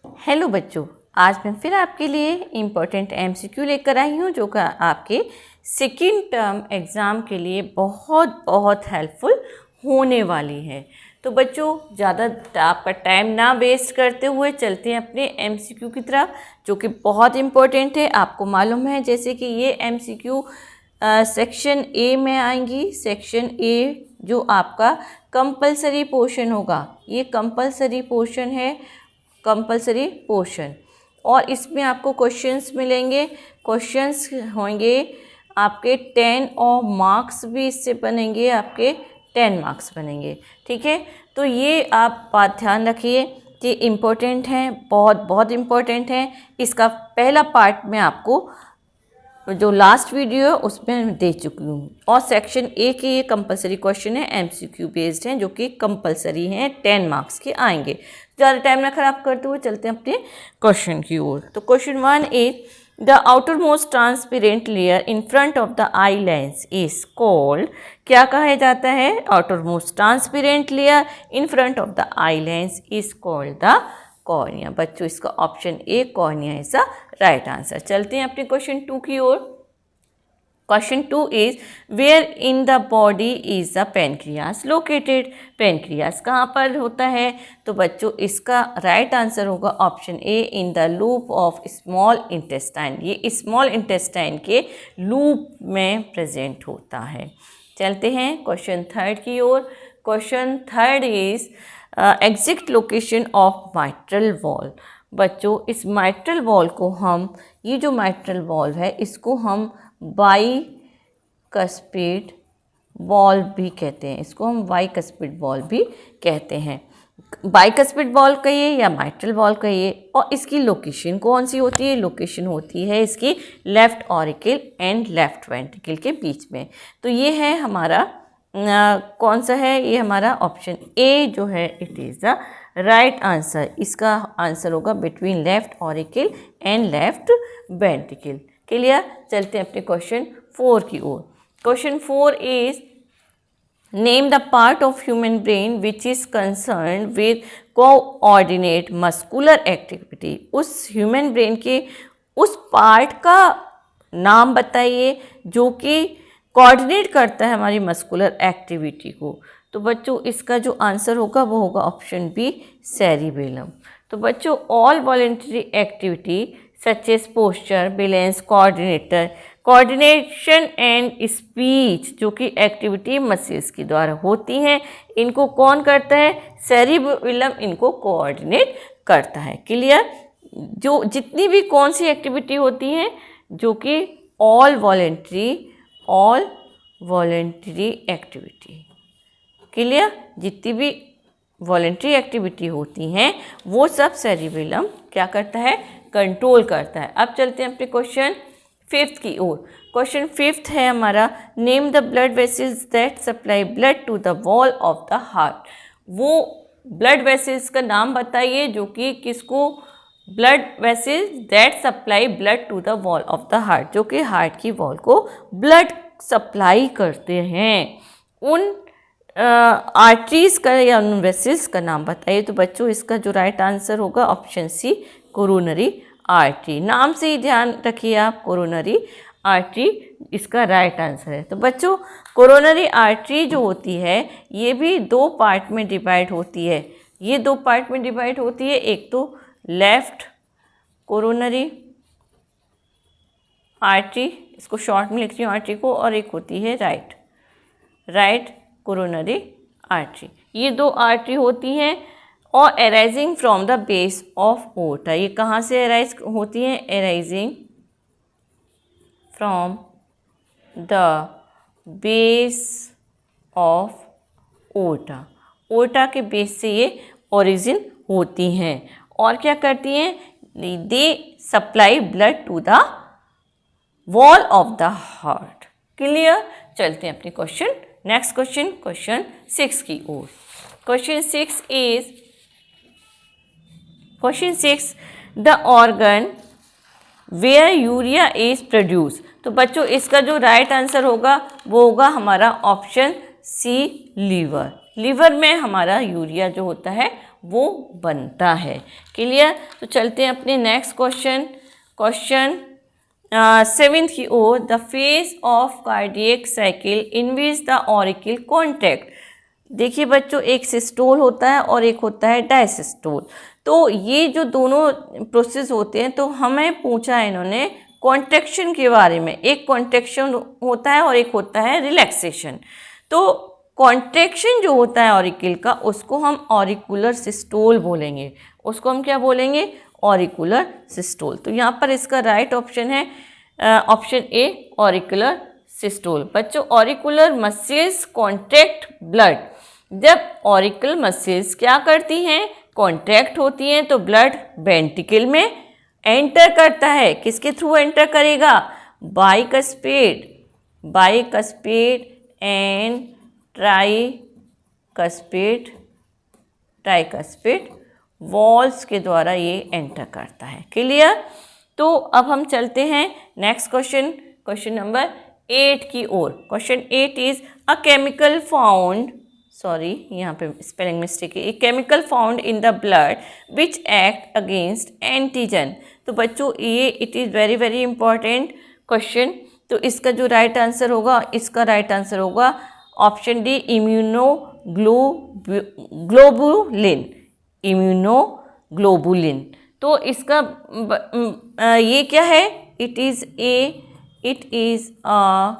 Hello बच्चों, आज मैं फिर आपके लिए इम्पोर्टेंट एमसीक्यू लेकर आई हूँ जो कि आपके सेकंड टर्म एग्ज़ाम के लिए बहुत बहुत हेल्पफुल होने वाली है। तो बच्चों, ज़्यादा आपका टाइम ना वेस्ट करते हुए चलते हैं अपने एमसीक्यू की तरफ, जो कि बहुत इम्पोर्टेंट है। आपको मालूम है जैसे कि ये एमसीक्यू सेक्शन ए में आएंगी। सेक्शन ए जो आपका कंपलसरी पोर्शन होगा, ये कंपलसरी पोर्शन है, कंपलसरी पोर्शन। और इसमें आपको क्वेश्चंस मिलेंगे। क्वेश्चंस होंगे आपके 10 और मार्क्स भी इससे बनेंगे, आपके 10 मार्क्स बनेंगे। ठीक है, तो ये आप बात ध्यान रखिए कि इम्पोर्टेंट हैं, बहुत बहुत इम्पोर्टेंट हैं। इसका पहला पार्ट मैं आपको जो लास्ट वीडियो है उसमें मैं दे चुकी हूँ। और सेक्शन ए के ये कंपलसरी क्वेश्चन है, एमसीक्यू बेस्ड हैं, जो कि कंपलसरी हैं, 10 मार्क्स के आएंगे। ज़्यादा टाइम ना खराब करते हुए चलते हैं अपने क्वेश्चन की ओर। तो question 1 A, the outermost transparent layer in front of the eye lens is called. क्या कहा जाता है? Outermost transparent layer in front of the eye lens is called the cornea. बच्चों, इसका option A cornea is the right answer. चलते हैं अपने question 2 की ओर। Question 2 is where in the body is the pancreas located. Pancreas कहाँ पर होता है? तो बच्चों, इसका राइट आंसर होगा option A, in the loop of small intestine. ये स्मॉल इंटेस्टाइन के लूप में प्रेजेंट होता है। चलते हैं क्वेश्चन 3 की ओर। Question 3 is exact location of mitral valve. बच्चों, इस माइट्रल वॉल को हम, ये जो माइट्रल वॉल है, इसको हम बाइकस्पिड वॉल भी कहते हैं। इसको हम बाइकस्पिड वॉल भी कहते हैं। बाइकस्पिड वॉल कहिए या माइट्रल वॉल कहिए। और इसकी लोकेशन कौन सी होती है? लोकेशन होती है इसकी left auricle and left ventricle के बीच में। तो ये है हमारा कौन सा है? ये हमारा ऑप्शन ए जो है, it is the right answer. इसका आंसर होगा between left auricle and left ventricle. Clear? चलते हैं अपने क्वेश्चन 4 की ओर। Question 4 is name the part of human brain which is concern with coordinate muscular activity. उस ह्यूमन ब्रेन के उस पार्ट का नाम बताइए जो कि कोऑर्डिनेट करता है हमारी मस्कुलर एक्टिविटी को। तो बच्चों, इसका जो आंसर होगा वो होगा ऑप्शन बी, सेरिबेलम। तो बच्चों, all voluntary activity such as posture, balance, coordination and speech, जो कि एक्टिविटी मसल्स के द्वारा होती हैं, इनको कौन करता है? सेरिबेलम इनको कोऑर्डिनेट करता है। क्लियर? जो जितनी भी कौन सी एक्टिविटी होती हैं जो कि ऑल वॉलेंटरी एक्टिविटी। क्लियर? जितनी भी वॉलेंटरी एक्टिविटी होती हैं वो सब सेरिबेलम क्या करता है? कंट्रोल करता है। अब चलते हैं अपने क्वेश्चन 5 की ओर। क्वेश्चन 5 है हमारा, name the blood vessels that supply blood to the wall of the heart. वो ब्लड वेसल्स का नाम बताइए जो कि किसको? Blood vessels that supply blood to the wall of the heart, जो कि हार्ट की वॉल को ब्लड सप्लाई करते हैं। उन आर्टरीज का या उन वेसल्स का नाम बताइए। तो बच्चों, इसका जो राइट आंसर होगा ऑप्शन सी, कोरोनरी आर्टरी। नाम से ही ध्यान रखिए आप, कोरोनरी आर्टरी इसका राइट आंसर है। तो बच्चों, कोरोनरी आर्टरी जो होती है ये भी 2 पार्ट में डिवाइड होती है। ये 2 पार्ट में डिवाइड होती है, एक तो लेफ्ट कोरोनरी आर्टरी, इसको शॉर्ट में लिखती हूँ आर्टरी को, और एक होती है राइट कोरोनरी आर्टरी। ये 2 आर्टरी होती हैं और arising from the base of aorta. ये कहाँ से अराइज होती हैं? Arising from the base of aorta. Aorta के बेस से ये ओरिजिन होती हैं। और क्या करती हैं? They supply blood to the wall of the heart. Clear? चलते हैं अपने क्वेश्चन नेक्स्ट क्वेश्चन 6 की ओर। Question 6 the organ where urea is produce. तो बच्चों, इसका जो राइट आंसर होगा वो होगा हमारा ऑप्शन सी, लीवर। लीवर में हमारा यूरिया जो होता है वो बनता है। क्लियर? तो चलते हैं अपने नेक्स्ट क्वेश्चन 7th की ओर। The phase of cardiac cycle in which the auricle contract. देखिए बच्चों, एक सिस्टोल होता है और एक होता है डायसिस्टोल। तो ये जो दोनों प्रोसेस होते हैं, तो हमें पूछा है इन्होंने कॉन्ट्रैक्शन के बारे में। एक कॉन्ट्रैक्शन होता है और एक होता है रिलैक्सेशन। तो कॉन्ट्रैक्शन जो होता है ऑरिकल का, उसको हम ऑरिकुलर सिस्टोल बोलेंगे। उसको हम क्या बोलेंगे? Auricular systole. तो यहाँ पर इसका राइट ऑप्शन है ऑप्शन ए, ऑरिकुलर सिस्टोल। बच्चों, ऑरिकुलर मसल्स कॉन्ट्रैक्ट ब्लड। जब ऑरिकल मसल्स क्या करती हैं? कॉन्ट्रैक्ट होती हैं, तो ब्लड वेंट्रिकल में एंटर करता है। किसके थ्रू एंटर करेगा? बाइकस्पेड एंड ट्राइकस्पेड वॉल्स के द्वारा ये एंटर करता है। क्लियर? तो अब हम चलते हैं नेक्स्ट क्वेश्चन नंबर 8 की ओर। Question 8 is a chemical found, sorry यहाँ पे स्पेलिंग मिस्टेक है, a chemical found in the blood which act against antigen. तो बच्चों, ये it is very very important question. तो इसका जो राइट आंसर होगा, इसका राइट आंसर होगा ऑप्शन डी, इम्यूनोग्लोबुलिन। तो इसका ये क्या है? It is a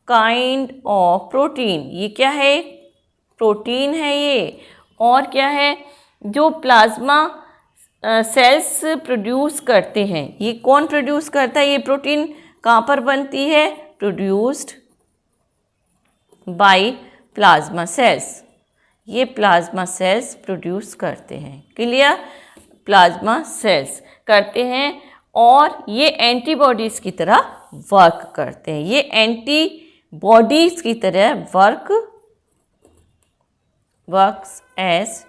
kind of protein. ये क्या है? प्रोटीन है ये। और क्या है? जो प्लाज्मा सेल्स प्रोड्यूस करते हैं। ये कौन प्रोड्यूस करता है? ये प्रोटीन कहाँ पर बनती है? Produced by plasma cells. ये प्लाज्मा सेल्स प्रोड्यूस करते हैं। क्लियर? प्लाज्मा सेल्स करते हैं और ये एंटीबॉडीज़ की तरह वर्क करते हैं। ये एंटीबॉडीज़ की तरह वर्क्स एज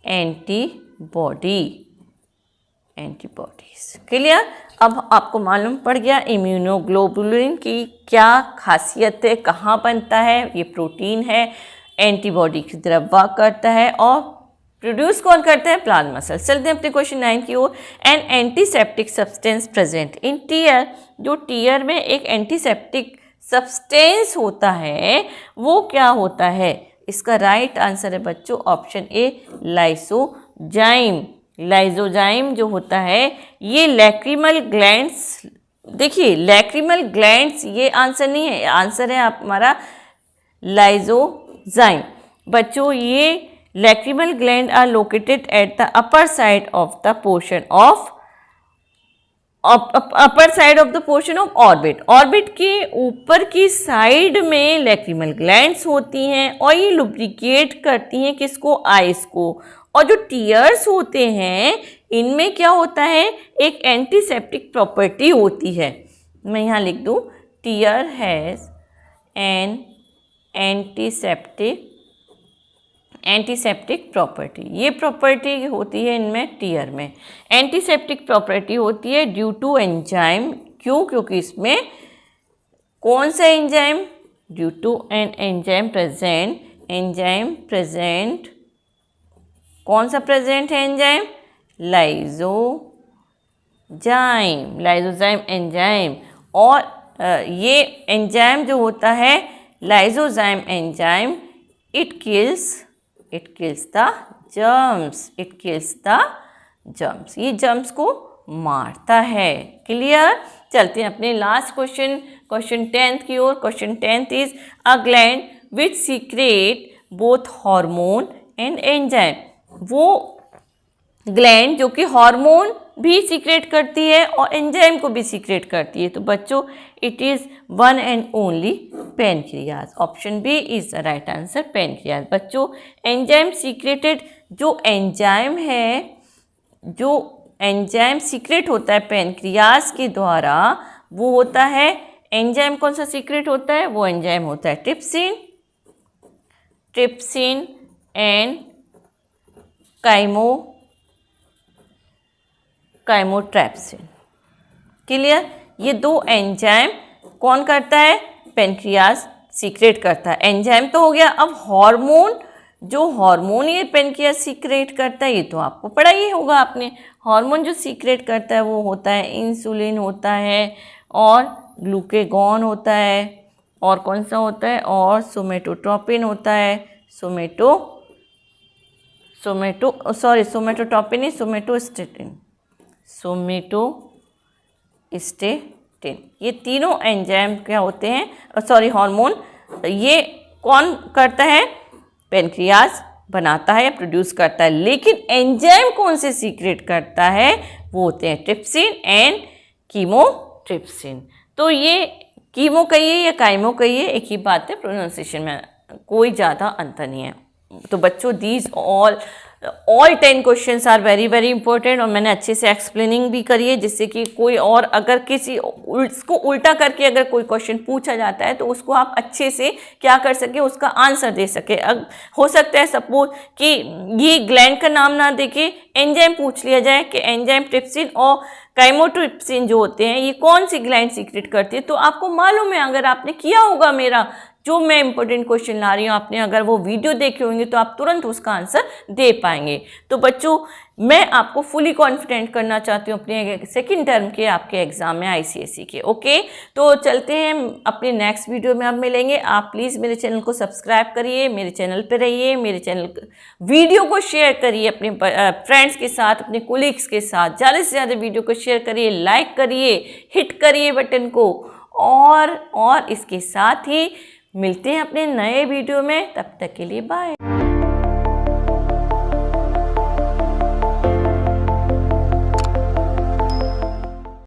एंटीबॉडीज़। क्लियर? अब आपको मालूम पड़ गया इम्यूनोग्लोबुलिन की क्या खासियत है, कहाँ बनता है। ये प्रोटीन है, एंटीबॉडी की तरह वर्क करता है और प्रोड्यूस कौन करता है? Plasma cells. चलते हैं अपने क्वेश्चन 9 की ओर। An antiseptic substance present in tear. जो टीयर में एक एंटीसेप्टिक सब्सटेंस होता है, वो क्या होता है? इसका राइट आंसर है बच्चों ऑप्शन ए, लाइसोजाइम। लाइसोजाइम जो होता है, ये लैक्रिमल ग्लैंड्स। देखिए, लैक्रिमल ग्लैंड्स ये आंसर नहीं है, आंसर है हमारा लाइसोजाइम। बच्चों, ये lacrimal gland are located at the upper side of the portion of orbit। Orbit के ऊपर की साइड में लैक्रिमल ग्लैंड्स होती हैं और ये लुब्रिकेट करती हैं किसको? आइस को। और जो टीयर्स होते हैं, इनमें क्या होता है? एक एंटीसेप्टिक प्रॉपर्टी होती है। मैं यहाँ लिख दूँ, tear has an antiseptic property. ये प्रॉपर्टी होती है इनमें, टीयर में एंटीसेप्टिक प्रॉपर्टी होती है ड्यू टू एंजाइम। क्यों? क्योंकि इसमें कौन सा enzyme? Due to an enzyme present. कौन सा प्रेजेंट है एंजाइम? Lysozyme enzyme. और ये एंजाइम जो होता है, lysozyme enzyme, it kills the germs. ये जर्म्स को मारता है। क्लियर? चलते हैं अपने लास्ट क्वेश्चन 10th की ओर। Question 10th is a gland which secrete both hormone and enzyme. वो ग्लैंड जो कि हार्मोन भी सीक्रेट करती है और एंजाइम को भी सीक्रेट करती है। तो बच्चों, it is one and only pancreas. Option B is the right answer, pancreas. बच्चों, एंजाइम सीक्रेटेड जो एंजाइम है, जो एंजाइम सीक्रेट होता है पैनक्रियाज के द्वारा, वो होता है एंजाइम। कौन सा सीक्रेट होता है? वो एंजाइम होता है ट्रिप्सिन एंड काइमोट्रैप्सिन। क्लियर? ये दो एंजाइम कौन करता है? पैनक्रियाज सीक्रेट करता है। एंजाइम तो हो गया। अब हार्मोन जो हार्मोन ये पेनक्रियास सीक्रेट करता है, ये तो आपको पढ़ा ही होगा आपने। हार्मोन जो सीक्रेट करता है वो होता है इंसुलिन होता है और ग्लूकेगॉन होता है और कौन सा होता है, और सोमेटोट्रोपिन होता है। सोमेटोट्रोपिन नहीं, सोमेटोस्टेटिन। ये तीनों एंजाइम क्या होते हैं, हार्मोन। ये कौन करता है, पेनक्रियास बनाता है या प्रोड्यूस करता है। लेकिन एंजाइम कौन से सीक्रेट करता है, वो होते हैं ट्रिप्सिन एंड कीमोट्रिप्सिन। तो ये कीमो कहिए या काइमो कहिए, एक ही बात है, प्रोनाउंसिएशन में कोई ज़्यादा अंतर नहीं है। तो बच्चों these all 10 questions are very very important, और मैंने अच्छे से एक्सप्लेनिंग भी करी है, जिससे कि कोई और अगर किसी उसको उल्टा करके अगर कोई क्वेश्चन पूछा जाता है तो उसको आप अच्छे से क्या कर सके, उसका आंसर दे सके। हो सकता है सपोज कि ये ग्लैंड का नाम ना देके एंजाइम पूछ लिया जाए कि एंजाइम ट्रिप्सिन और काइमोट्रिप्सिन जो होते हैं ये कौन सी ग्लैंड सीक्रेट करती है, तो आपको मालूम है, अगर आपने किया होगा मेरा जो मैं इंपॉर्टेंट क्वेश्चन ला रही हूँ, आपने अगर वो वीडियो देखे होंगे तो आप तुरंत उसका आंसर दे पाएंगे। तो बच्चों मैं आपको फुली कॉन्फिडेंट करना चाहती हूँ अपने सेकंड टर्म के आपके एग्जाम में ICSE के। ओके, तो चलते हैं अपने नेक्स्ट वीडियो में, अब मिलेंगे। आप प्लीज़ मेरे चैनल को सब्सक्राइब करिए, मेरे चैनल पे रहिए, मेरे चैनल वीडियो को शेयर करिए अपने फ्रेंड्स के साथ, अपने कोलीग्स के साथ, ज़्यादा से ज़्यादा वीडियो को शेयर करिए, लाइक करिए, हिट करिए बटन को, और इसके साथ ही मिलते हैं अपने नए वीडियो में। तब तक के लिए बाय।